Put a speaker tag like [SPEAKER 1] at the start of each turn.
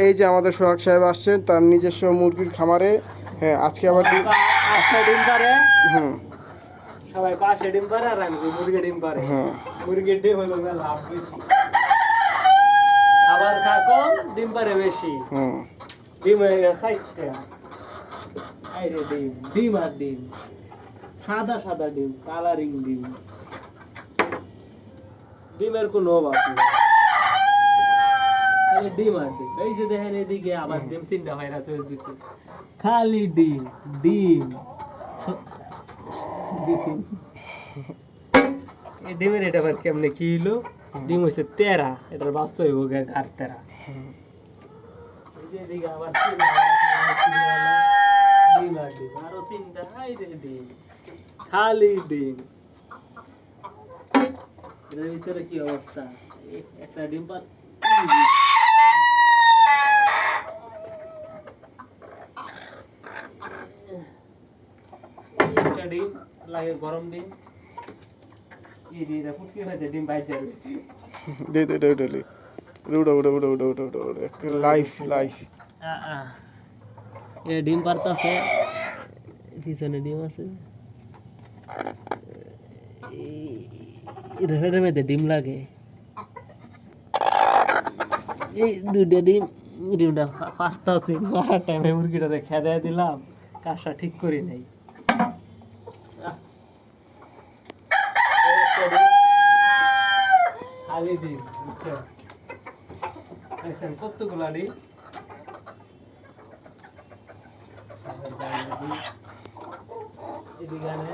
[SPEAKER 1] এই যে আমাদের সোহাগ সাহেব আসছেন তার নিজস্ব মুরগির খামারে। হ্যাঁ, আজকে আবার
[SPEAKER 2] আচ্ছা ডিম পারে।
[SPEAKER 1] হুম
[SPEAKER 2] সবাই কাশে ডিম পারে আর আমি মুরগি ডিম পারে।
[SPEAKER 1] হ্যাঁ
[SPEAKER 2] মুরগির ডিম হলো লাভ বেশি, আবার খা কম, ডিম পারে বেশি।
[SPEAKER 1] হুম
[SPEAKER 2] ডিম হয়ে গেছে 60টা। আইরে ডিম, ডিম আর ডিম, সাদা সাদা ডিম, কালারিং ডিম, ডিমের কোনো অভাব নেই। খালি ডিম আর ডিম। এই যে দেখেন এদিকে আবার ডিম 3টা ভাইরা তৈরি দিচ্ছে, খালি ডিম ডিম দিচ্ছি। এই ডিমের এটা আবার কেমনে কি হইলো? ডিম হয়েছে 13, এটার বাচ্চা হইব ঘাট 13। এই যে এদিকে আবার ডিম আর ডিম, আরো 3টা, আইরে ডিম, খালি ডিম। এটার ভিতরে কি অবস্থা? একটা ডিম পার একটা ডিম লাগে, গরম ডিম। এই যে এটা ফুটকি হয়েছে, ডিম বাইরে রয়েছে।
[SPEAKER 1] দে দে দে দে উড়া উড়া উড়া উড়া উড়া উড়া লাইফ লাইফ।
[SPEAKER 2] এ ডিম পারতাছে, পিছনে ডিম আছে। এটার মধ্যে ডিম লাগে, এই 2টা ডিম। ডিমটা পারতাছি, মারার টাইমে মুরগিটারে খেদাই দিলাম, কাজটা ঠিক করি নাই। খালি ডিম, বুঝছো? দেখছেন কতগুলা ডিম। এদিকে আনে।